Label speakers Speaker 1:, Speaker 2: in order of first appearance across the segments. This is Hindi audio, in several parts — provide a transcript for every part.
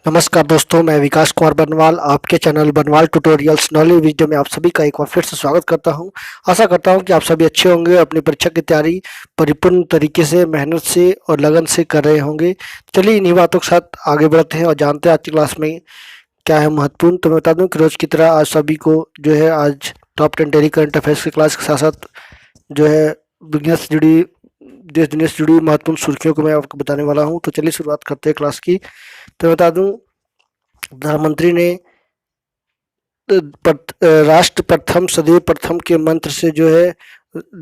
Speaker 1: नमस्कार दोस्तों, मैं विकास कुमार बनवाल आपके चैनल बनवाल ट्यूटोरियल्स नॉलेज वीडियो में आप सभी का एक बार फिर से स्वागत करता हूं। आशा करता हूं कि आप सभी अच्छे होंगे, अपनी परीक्षा की तैयारी परिपूर्ण तरीके से, मेहनत से और लगन से कर रहे होंगे। चलिए इन्हीं बातों के साथ आगे बढ़ते हैं और जानते हैं आज की क्लास में क्या है महत्वपूर्ण। तो मैं बता दूं कि रोज़ की तरह आज सभी को जो है आज टॉप 10 डेली करंट अफेयर्स की क्लास के साथ साथ जो है दुनिया से जुड़ी, देश दुनिया से जुड़ी महत्वपूर्ण सुर्खियों को मैं आपको बताने वाला हूँ। तो चलिए शुरुआत करते हैं क्लास की। तो बता दूं, प्रधानमंत्री ने राष्ट्र प्रथम सदैव प्रथम के मंत्र से जो है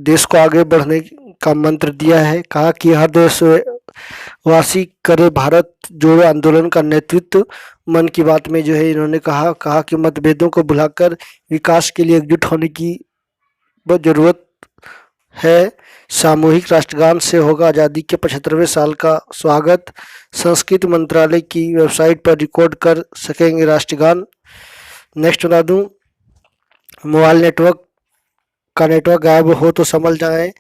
Speaker 1: देश को आगे बढ़ने का मंत्र दिया है। कहा कि हर देशवासी करे भारत जोड़ो आंदोलन का नेतृत्व। मन की बात में जो है इन्होंने कहा कि मतभेदों को भुलाकर विकास के लिए एकजुट होने की बहुत जरूरत है। सामूहिक राष्ट्रगान से होगा आज़ादी के 75वें साल का स्वागत। संस्कृत मंत्रालय की वेबसाइट पर रिकॉर्ड कर सकेंगे राष्ट्रगान। नेक्स्ट बता दूं, मोबाइल नेटवर्क गायब हो तो संभल जाए।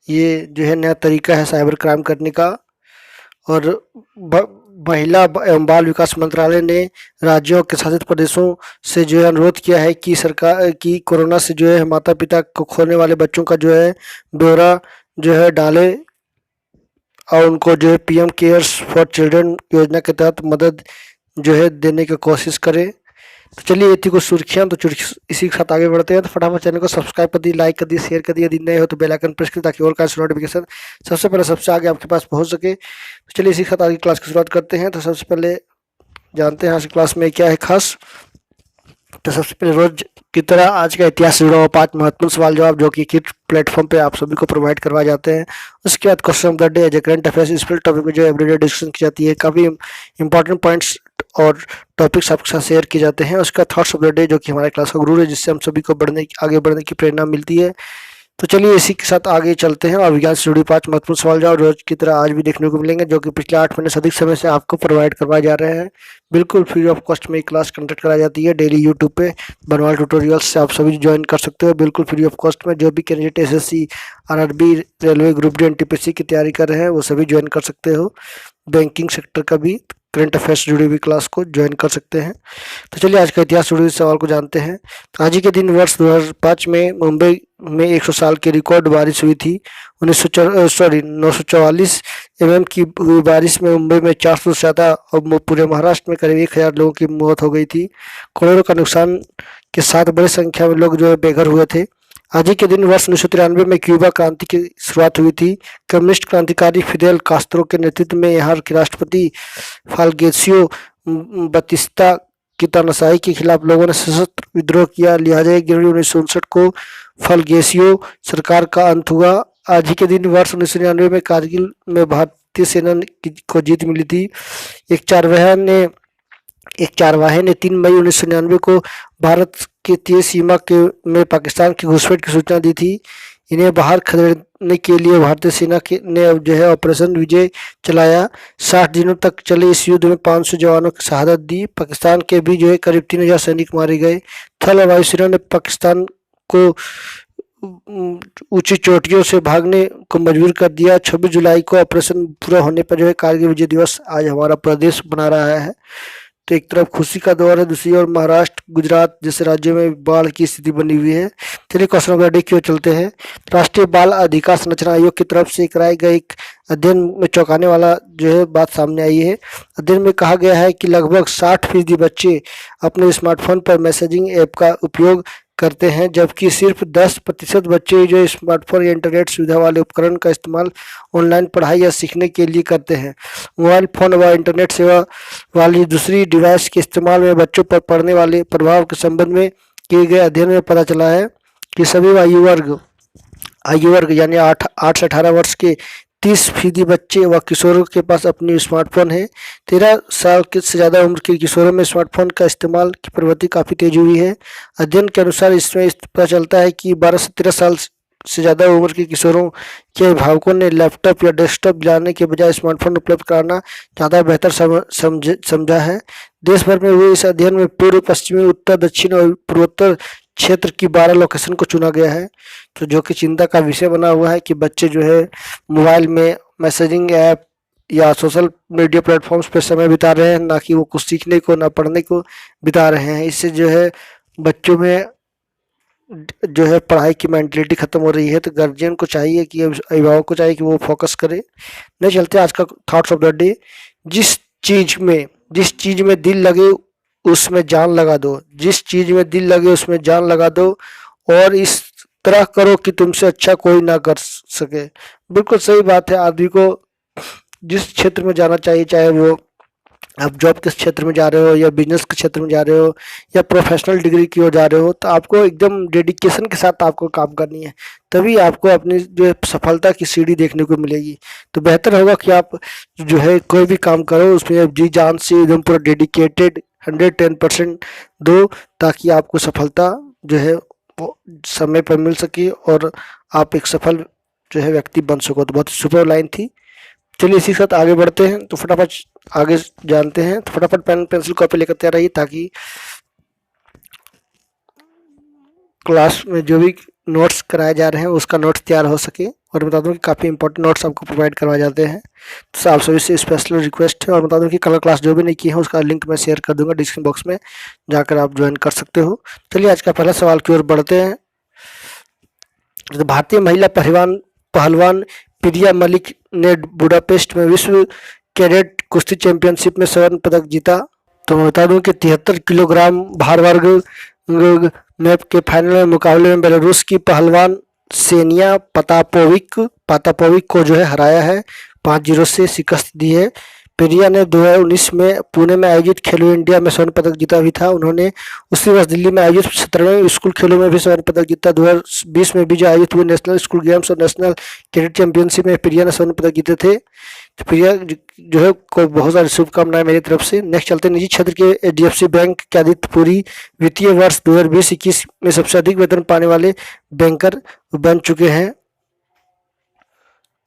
Speaker 1: ये जो है नया तरीका है साइबर क्राइम करने का। और महिला एवं बाल विकास मंत्रालय ने राज्यों के शासित प्रदेशों से जो है अनुरोध किया है कि सरकार की कोरोना से जो है माता पिता को खोने वाले बच्चों का जो है ब्यौरा जो है डाले और उनको जो है पीएम केयर्स फॉर चिल्ड्रन योजना के तहत मदद जो है देने की कोशिश करें। तो चलिए ये थी कुछ सुर्खियाँ। तो इसी के साथ आगे बढ़ते हैं। तो फटाफट चैनल को सब्सक्राइब कर दिए, लाइक कर दिए, शेयर कर दिए। यदि नए हो तो बेल आइकन प्रेस करें ताकि और नोटिफिकेशन सबसे पहले सबसे आगे आपके पास पहुंच सके। तो चलिए इसी के साथ आगे क्लास की शुरुआत करते हैं। तो सबसे पहले जानते हैं आज की क्लास में क्या है खास। तो सबसे पहले रोज की तरह आज का इतिहास से जुड़ा हुआ 5 महत्वपूर्ण सवाल जवाब जो कि किट प्लेटफॉर्म पे आप सभी को प्रोवाइड करवाए जाते हैं। उसके बाद question of the day as a current affairs इस टॉपिक में जो एवरीडे डिस्कशन की जाती है। काफ़ी इंपॉर्टेंट पॉइंट्स और टॉपिक्स आपके साथ शेयर किए जाते हैं। उसका थॉट्स ऑफ द डे जो कि हमारे क्लास का गुरु है, जिससे हम सभी को आगे बढ़ने की प्रेरणा मिलती है। तो चलिए इसी के साथ आगे चलते हैं और विज्ञान से जुड़ी 5 महत्वपूर्ण सवाल जवाब रोज की तरह आज भी देखने को मिलेंगे, जो कि पिछले 8 महीने से अधिक समय से आपको प्रोवाइड करवाए जा रहे हैं। बिल्कुल फ्री ऑफ कॉस्ट में क्लास कंडक्ट कराई जाती है डेली यूट्यूब पे बनवाल ट्यूटोरियल्स से आप सभी ज्वाइन कर सकते हो बिल्कुल फ्री ऑफ कॉस्ट में। जो भी candidate SSC, RRB, railway, group D, NTPC की तैयारी कर रहे हैं वो सभी ज्वाइन कर सकते हो। बैंकिंग सेक्टर का भी करंट अफेयर्स से जुड़ी हुई क्लास को ज्वाइन कर सकते हैं। तो चलिए आज का इतिहास से जुड़े सवाल को जानते हैं। तो आज ही के दिन वर्ष 2005 में मुंबई में 100 साल की रिकॉर्ड बारिश हुई थी। 944 mm की हुई बारिश में मुंबई में 400 से ज़्यादा और पूरे महाराष्ट्र में करीब 1000 लोगों की मौत हो गई थी। करोड़ों का नुकसान के साथ बड़ी संख्या में लोग जो है बेघर हुए थे। आज ही के दिन वर्ष 1993 में क्यूबा क्रांति की शुरुआत हुई थी। कम्युनिस्ट क्रांतिकारी फिदेल कास्त्रो के नेतृत्व में यहाँ के राष्ट्रपति फाल्गेसियो बतिस्ता की तानाशाही के खिलाफ लोगों ने सशस्त्र विद्रोह किया। लिहाजा 1 जनवरी 1959 को फाल्गेसियो सरकार का अंत हुआ। आज ही के दिन वर्ष 1999 में कारगिल में भारतीय सेना को जीत मिली थी। एक चारवाहे ने 3 मई 1999 को भारत की तीर सीमा में पाकिस्तान की घुसपैठ की सूचना दी थी। इन्हें बाहर खदेड़ने के लिए भारतीय सेना ने जो है ऑपरेशन विजय चलाया। 60 दिनों तक चले इस युद्ध में 500 जवानों की शहादत दी। पाकिस्तान के भी जो है करीब 3000 सैनिक मारे गए। थल और वायुसेना ने पाकिस्तान को ऊंची चोटियों से भागने को मजबूर कर दिया। 26 जुलाई को ऑपरेशन पूरा होने पर जो है कारगिल विजय दिवस आज हमारा प्रदेश मना रहा है। तो एक तरफ खुशी का दौर है, दूसरी ओर महाराष्ट्र, गुजरात जैसे राज्यों में बाढ़ की स्थिति बनी हुई है। चलिए क्वेश्चन नंबर डे की ओर चलते हैं। राष्ट्रीय बाल अधिकार संरक्षण आयोग की तरफ से कराए गए एक अध्ययन में चौंकाने वाला जो है बात सामने आई है। अध्ययन में कहा गया है कि लगभग 60% बच्चे अपने स्मार्टफोन पर मैसेजिंग ऐप का उपयोग करते हैं, जबकि सिर्फ 10% बच्चे जो स्मार्टफोन या इंटरनेट सुविधा वाले उपकरण का इस्तेमाल ऑनलाइन पढ़ाई या सीखने के लिए करते हैं। मोबाइल फोन व इंटरनेट सेवा वाली दूसरी डिवाइस के इस्तेमाल में बच्चों पर पड़ने वाले प्रभाव के संबंध में किए गए अध्ययन में पता चला है कि सभी आयु वर्ग यानी 8 से 18 वर्ष के 30% बच्चे व किशोरों के पास अपनी स्मार्टफोन है। 13 साल से ज़्यादा उम्र के किशोरों में स्मार्टफोन का इस्तेमाल की प्रवृत्ति काफ़ी तेज हुई है। अध्ययन के अनुसार इसमें पता चलता है कि 12 से 13 साल से ज़्यादा उम्र के किशोरों के अभिभावकों ने लैपटॉप या डेस्कटॉप दिलाने के बजाय स्मार्टफोन उपलब्ध कराना ज़्यादा बेहतर समझा है। देश भर में हुए इस अध्ययन में पूर्व, पश्चिमी, उत्तर, दक्षिण और पूर्वोत्तर क्षेत्र की 12 लोकेशन को चुना गया है। तो जो कि चिंता का विषय बना हुआ है कि बच्चे जो है मोबाइल में मैसेजिंग ऐप या सोशल मीडिया प्लेटफॉर्म्स पे समय बिता रहे हैं, ना कि वो कुछ सीखने को ना पढ़ने को बिता रहे हैं। इससे जो है बच्चों में जो है पढ़ाई की मेंटलिटी खत्म हो रही है। तो गार्जियन को चाहिए कि अभिभावक को चाहिए कि वो फोकस करे। नहीं चलते आज का थॉट्स ऑफ द डे, जिस चीज में दिल लगे उसमें जान लगा दो, जिस चीज में दिल लगे उसमें जान लगा दो, और इस तरह करो कि तुमसे अच्छा कोई ना कर सके। बिल्कुल सही बात है। आदमी को जिस क्षेत्र में जाना चाहिए, चाहे वो आप जॉब के क्षेत्र में जा रहे हो या बिजनेस के क्षेत्र में जा रहे हो या प्रोफेशनल डिग्री की ओर जा रहे हो, तो आपको एकदम डेडिकेशन के साथ आपको काम करनी है, तभी आपको अपनी जो है सफलता की सीढ़ी देखने को मिलेगी। तो बेहतर होगा कि आप जो है कोई भी काम करो उसमें जी जान से एकदम पूरा डेडिकेटेड 110% दो, ताकि आपको सफलता जो है वो समय पर मिल सके और आप एक सफल जो है व्यक्ति बन सको। तो बहुत ही सुपर लाइन थी। चलिए इसी के साथ आगे बढ़ते हैं, तो फटाफट आगे जानते हैं। तो फटाफट पेन पेंसिल कॉपी लेकर तैयार रहिए, ताकि क्लास में जो भी नोट्स कराए जा रहे हैं उसका नोट्स तैयार हो सके। और बता दूं कि काफ़ी इंपॉर्टेंट नोट्स आपको प्रोवाइड करवाए जाते हैं। तो आप सभी से स्पेशल रिक्वेस्ट है। और बता दूं कि कलर क्लास जो भी नहीं की है उसका लिंक मैं शेयर कर दूंगा डिस्क्रिप्शन बॉक्स में, जाकर आप ज्वाइन कर सकते हो। चलिए आज का पहला सवाल की ओर बढ़ते हैं। तो भारतीय महिला पहलवान प्रिया मलिक ने बुडापेस्ट में विश्व कैडेट कुश्ती चैंपियनशिप में स्वर्ण पदक जीता। तो मैं बता दूं कि 73 किलोग्राम भार वर्ग में के फाइनल में मुकाबले में बेलारूस की पहलवान सेनिया पातापोविक को जो है हराया है, 5-0 से शिकस्त दी है। प्रिया ने 2019 में पुणे में आयोजित खेलो इंडिया में स्वर्ण पदक जीता भी था। उन्होंने उसी वर्ष दिल्ली में आयोजित 17वें स्कूल खेलों में भी स्वर्ण पदक जीता। 2020 में भी जो आयोजित हुए नेशनल स्कूल गेम्स और नेशनल कैडेट चैंपियनशिप में प्रिया ने स्वर्ण पदक जीते थे। तो प्रिया जो है को बहुत सारी शुभकामनाएं मेरी तरफ से। नेक्स्ट चलते हैं। निजी क्षेत्र के एचडीएफसी बैंक के आदित्य पुरी वित्तीय वर्ष 2020-21 में सबसे अधिक वेतन पाने वाले बैंकर बन चुके हैं।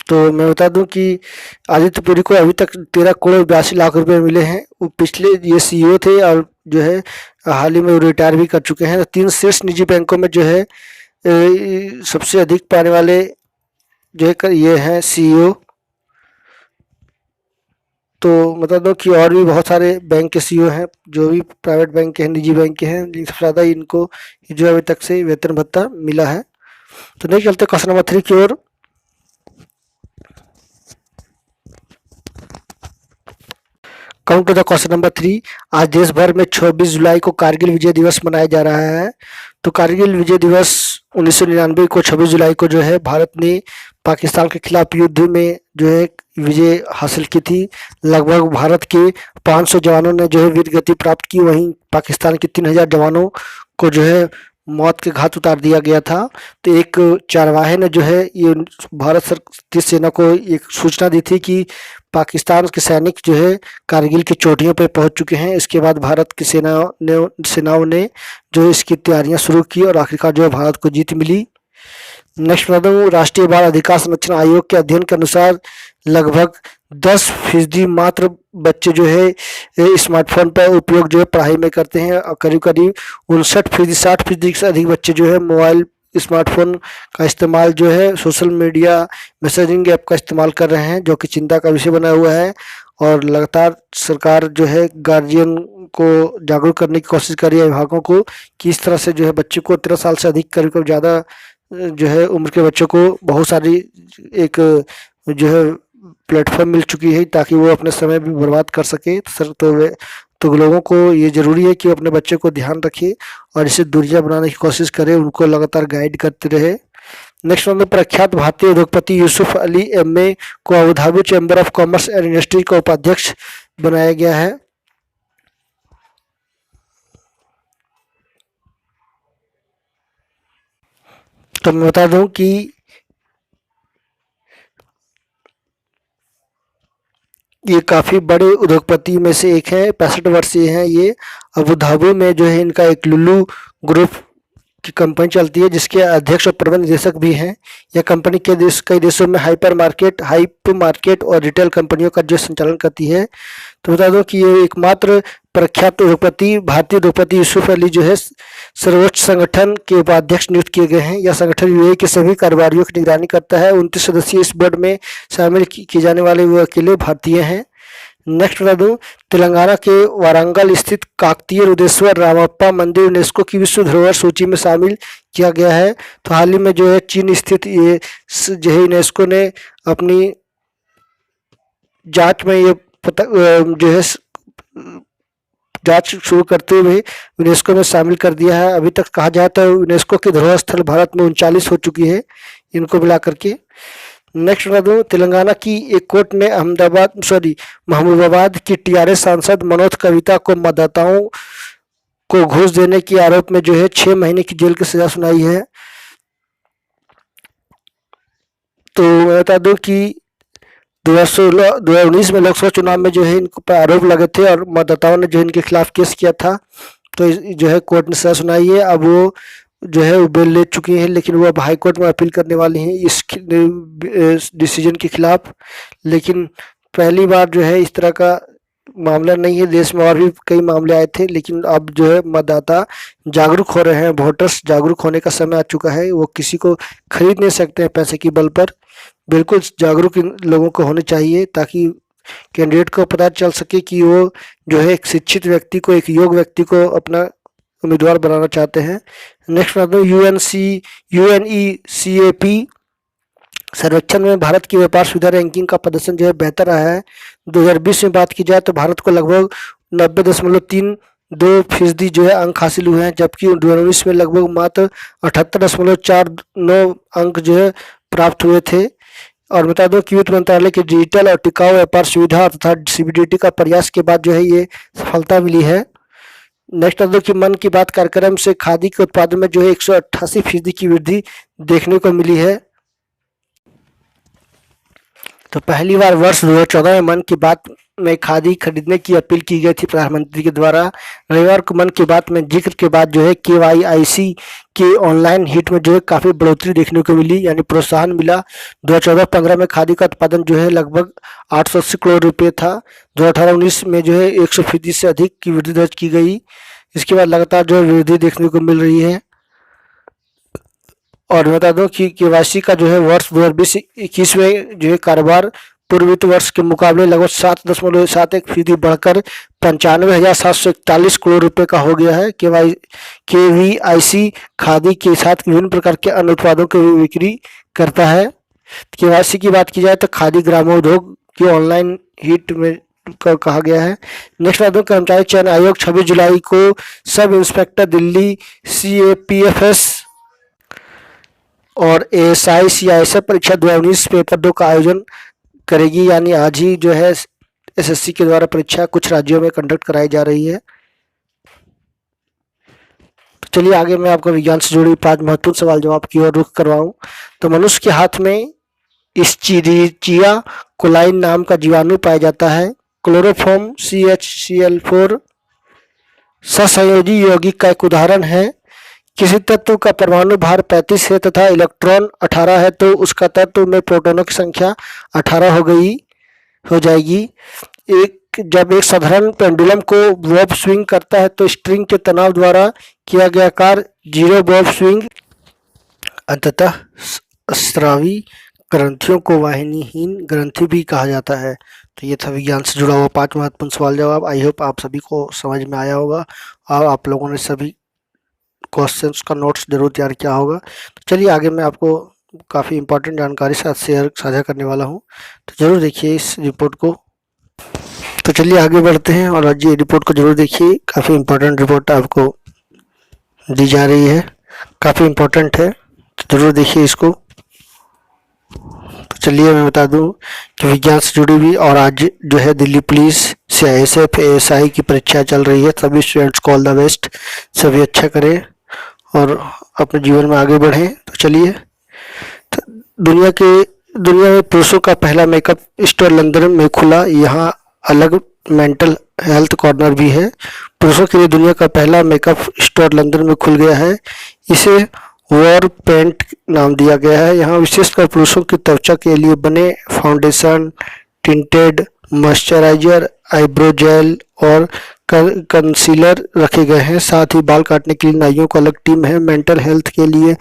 Speaker 1: तो मैं बता दूं कि आदित्य पुरी को अभी तक 13 करोड़ 82 लाख रुपए मिले हैं। वो पिछले ये सीईओ थे और जो है हाल ही में वो रिटायर भी कर चुके हैं। तो 3 शीर्ष निजी बैंकों में जो है सबसे अधिक पाने वाले जो है ये हैं सीईओ। तो बता दो कि और भी बहुत सारे बैंक के सीईओ हैं जो भी प्राइवेट बैंक के हैं, निजी बैंक के हैं, लेकिन सबसे ज़्यादा इनको जो अभी तक से वेतन भत्ता मिला है। तो नहीं चलते क्वेश्चन नंबर 3 की ओर। Count to the question number 3। आज देश भर में 26 जुलाई को कारगिल विजय दिवस मनाया जा रहा है। तो कारगिल विजय दिवस 1999 को 26 जुलाई को जो है भारत ने पाकिस्तान के खिलाफ युद्ध में जो है विजय हासिल की थी। लगभग भारत के 500 जवानों ने जो है वीर गति प्राप्त की, वहीं पाकिस्तान के 3000 जवानों को जो है मौत के घाट उतार दिया गया था। तो एक चारवाहे ने जो है ये भारत की सेना को एक सूचना दी थी कि पाकिस्तान के सैनिक जो है कारगिल की चोटियों पर पहुंच चुके हैं। इसके बाद भारत की सेनाओं ने जो इसकी तैयारियां शुरू की और आखिरकार जो है भारत को जीत मिली। नेक्स्ट बता दूं, राष्ट्रीय बाल अधिकार संरक्षण आयोग के अध्ययन के अनुसार लगभग 10% मात्र बच्चे जो है स्मार्टफोन का उपयोग जो है पढ़ाई में करते हैं, और करीब 59% 60% से अधिक बच्चे जो है मोबाइल स्मार्टफोन का इस्तेमाल जो है सोशल मीडिया मैसेजिंग ऐप का इस्तेमाल कर रहे हैं, जो कि चिंता का विषय बना हुआ है। और लगातार सरकार जो है गार्जियन को जागरूक करने की कोशिश कर रही है, अभिभावकों को, कि इस तरह से जो है बच्चे को 13 साल से अधिक करीब ज़्यादा जो है उम्र के बच्चों को बहुत सारी एक जो है प्लेटफॉर्म मिल चुकी है ताकि वो अपने समय भी बर्बाद कर सके। तो लोगों को ये ज़रूरी है कि वो अपने बच्चे को ध्यान रखे और इसे दूरियां बनाने की कोशिश करें, उनको लगातार गाइड करते रहे। नेक्स्ट नंबर, प्रख्यात भारतीय उद्योगपति यूसुफ अली एमए को Abu Dhabi chamber of commerce and industry का उपाध्यक्ष बनाया गया है। तो मैं बता दूं कि ये काफ़ी बड़े उद्योगपति में से एक है, 65 वर्षीय हैं ये। अबू धाबी में जो है इनका एक लुलु ग्रुप की कंपनी चलती है, जिसके अध्यक्ष और प्रबंध निदेशक भी हैं। यह कंपनी कई देशों में हाइपर मार्केट और रिटेल कंपनियों का जो संचालन करती है। तो बता दो कि ये एकमात्र प्रख्यात उद्योगपति भारतीय उद्योगपति यूसुफ अली जो है सर्वोच्च संगठन के उपाध्यक्ष नियुक्त किए गए हैं। यह संगठन यूएई के सभी कारोबारियों की निगरानी करता है। 29 सदस्यीय इस बोर्ड में शामिल किए जाने वाले वो अकेले भारतीय हैं। नेक्स्ट बता दूं, तेलंगाना के वारंगल स्थित काकतीय रुद्रेश्वर रामप्पा मंदिर यूनेस्को की विश्व धरोहर सूची में शामिल किया गया है। तो हाल ही में जो है चीन स्थित ये जो है यूनेस्को ने अपनी जांच में ये पता जो है जांच शुरू करते हुए यूनेस्को में शामिल कर दिया है। अभी तक कहा जाए तो यूनेस्को की धरोहर स्थल भारत में 39 हो चुकी है इनको मिला करके। नेक्स्ट बता दूं, तेलंगाना की एक कोर्ट ने महबूबाबाद की टीआरएस सांसद मनोज कविता को मतदाताओं को घूस देने के आरोप में जो है 6 महीने की जेल की सजा सुनाई है। तो मैं बता दूं कि 2019 में लोकसभा चुनाव में जो है इनको पर आरोप लगे थे और मतदाताओं ने जो इनके खिलाफ केस किया था। तो जो है कोर्ट ने सजा सुनाई है। अब वो जो है वो बेल ले चुकी हैं, लेकिन वो अब हाई कोर्ट में अपील करने वाली हैं इस डिसीजन के खिलाफ। लेकिन पहली बार जो है इस तरह का मामला नहीं है, देश में और भी कई मामले आए थे, लेकिन अब जो है मतदाता जागरूक हो रहे हैं। वोटर्स जागरूक होने का समय आ चुका है। वो किसी को खरीद नहीं सकते हैं पैसे की बल पर। बिल्कुल जागरूक इन लोगों को होने चाहिए ताकि कैंडिडेट को पता चल सके कि वो जो है एक शिक्षित व्यक्ति को, एक योग्य व्यक्ति को अपना उम्मीदवार बनाना चाहते हैं। नेक्स्ट बात यूएनईसीएपी सर्वेक्षण में भारत की व्यापार सुविधा रैंकिंग का प्रदर्शन जो है बेहतर रहा है। 2020 में बात की जाए तो भारत को लगभग 90.32% जो है अंक हासिल हुए हैं, जबकि 2019 में लगभग मात्र 78.49 अंक जो है प्राप्त हुए थे। और बता दो कि वित्त मंत्रालय के डिजिटल और टिकाऊ व्यापार सुविधा तथा सीबीडीटी का प्रयास के बाद जो है ये सफलता मिली है। नेक्स्ट बता दो कि मन की बात कार्यक्रम से खादी के उत्पादन में जो है 188% की वृद्धि देखने को मिली है। तो पहली बार वर्ष 2014 में मन की बात में खादी खरीदने की अपील की गई थी प्रधानमंत्री के द्वारा। रविवार को मन की बात में जिक्र के बाद जो है केवाईसी के ऑनलाइन हिट में जो है काफ़ी बढ़ोतरी देखने को मिली, यानी प्रोत्साहन मिला। 2014-15 में खादी का उत्पादन जो है लगभग 880 करोड़ रुपए था। 2018-19 में जो है 100% से अधिक की वृद्धि दर्ज की गई। इसके बाद लगातार जो है वृद्धि देखने को मिल रही है। और बता दूं कि केवाईसी का जो है वर्ष 2020-21 में जो है कारोबार पूर्व वित्त वर्ष के मुकाबले लगभग 7.71% बढ़कर 95,741 करोड़ रुपए का हो गया है। केवीआईसी खादी के साथ विभिन्न प्रकार के अन्य उत्पादों की बिक्री करता है। केवाईसी की बात की जाए तो खादी ग्रामोद्योग की ऑनलाइन हिट में कहा गया है। नेक्स्ट बात कर्मचारी चयन आयोग 26 जुलाई को सब इंस्पेक्टर दिल्ली CAPFS और ASI CISF परीक्षा 2019 पेपर 2 का आयोजन करेगी, यानी आज ही जो है SSC के द्वारा परीक्षा कुछ राज्यों में कंडक्ट कराई जा रही है। तो चलिए आगे मैं आपको विज्ञान से जुड़ी 5 महत्वपूर्ण सवाल जवाब की ओर रुख करवाऊं। तो मनुष्य के हाथ में इस्चीरिचिया कोलाइन नाम का जीवाणु पाया जाता है। क्लोरोफॉर्म CHCl4 सहसंयोजी यौगिक का एक उदाहरण है। किसी तत्व का परमाणु भार 35 है तथा इलेक्ट्रॉन 18 है तो उसका तत्व में प्रोटॉनों की संख्या 18 हो जाएगी। जब एक साधारण पेंडुलम को बॉब स्विंग करता है तो स्ट्रिंग के तनाव द्वारा किया गया कार्य जीरो बॉब स्विंग। अंततः स्रावी ग्रंथियों को वाहिनीहीन ग्रंथि भी कहा जाता है। तो ये था विज्ञान से जुड़ा हुआ 5 महत्वपूर्ण सवाल जवाब। आई होप आप सभी को समझ में आया होगा और आप लोगों ने सभी क्वेश्चंस का नोट्स जरूर तैयार किया होगा। तो चलिए आगे मैं आपको काफ़ी इंपॉर्टेंट जानकारी साझा करने वाला हूँ, तो ज़रूर देखिए इस रिपोर्ट को। तो चलिए आगे बढ़ते हैं और आज ये रिपोर्ट को जरूर देखिए। काफ़ी इंपॉर्टेंट रिपोर्ट आपको दी जा रही है, काफ़ी इंपॉर्टेंट है, तो ज़रूर देखिए इसको। तो चलिए मैं बता दूं कि विज्ञान से जुड़ी हुई और आज जो है दिल्ली पुलिस CISF ASI की परीक्षा चल रही है। सभी स्टूडेंट्स को ऑल द बेस्ट, सभी अच्छा करें और अपने जीवन में आगे बढ़ें। तो चलिए, तो दुनिया में पुरुषों का पहला मेकअप स्टोर लंदन में खुला। यहाँ अलग मेंटल हेल्थ कॉर्नर भी है। पुरुषों के लिए दुनिया का पहला मेकअप स्टोर लंदन में खुल गया है। इसे वॉर पेंट नाम दिया गया है। यहाँ विशेषकर पुरुषों की त्वचा के लिए बने foundation, tinted moisturiser, eyebrow jail और कंसीलर रखे गए हैं। साथ ही बाल काटने के लिए नाइयों को अलग टीम है। मेंटल हेल्थ के लिए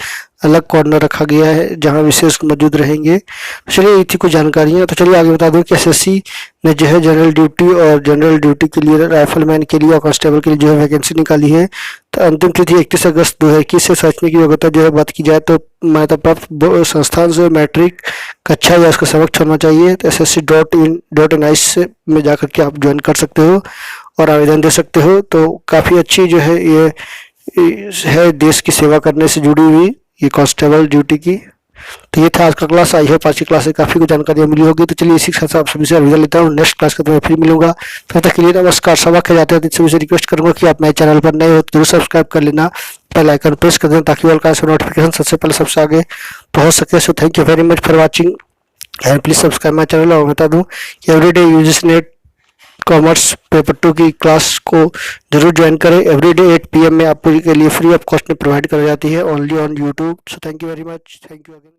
Speaker 1: अलग कॉर्नर रखा गया है जहां विशेषज्ञ मौजूद रहेंगे। चलिए ये थी कुछ जानकारियां। तो चलिए आगे बता दूं कि एसएससी ने जो है जनरल ड्यूटी और जनरल ड्यूटी के लिए, राइफलमैन के लिए और कांस्टेबल के लिए जो है वैकेंसी निकाली है। तो अंतिम तिथि 31 अगस्त 2021 से। शैक्षणिक योग्यता जो है बात की जाए तो मान्यता प्राप्त संस्थान से मैट्रिक कक्षा या उसका समकक्ष होना चाहिए। तो ssc.in.nis में जाकर के आप ज्वाइन कर सकते हो और आवेदन दे सकते हो। तो काफ़ी अच्छी जो है ये है देश की सेवा करने से जुड़ी हुई ये कांस्टेबल ड्यूटी की। तो ये था आज का क्लास। आई होप आज की क्लास से काफ़ी कुछ जानकारी मिली होगी। तो चलिए इसी के साथ आप सभी से अलविदा लेता हूँ। नेक्स्ट क्लास के तो मैं फिर मिलूंगा। तब तक के लिए नमस्कार। सबक के जाते हैं सभी से रिक्वेस्ट करूंगा कि आप मेरे चैनल पर नए हो तो जरूर सब्सक्राइब कर लेना, बेल आइकन प्रेस कर देना ताकि ऑल क्लास नोटिफिकेशन सबसे पहले सबसे आगे पहुंच सके। So thank you very much for watching and please subscribe my channel. और बता दूँ कि everyday uses net commerce paper 2 की क्लास को जरूर ज्वाइन करें। एवरीडे 8 PM में आपको के लिए फ्री ऑफ कॉस्ट में प्रोवाइड कराई जाती है only on YouTube. So thank you very much. Thank you again.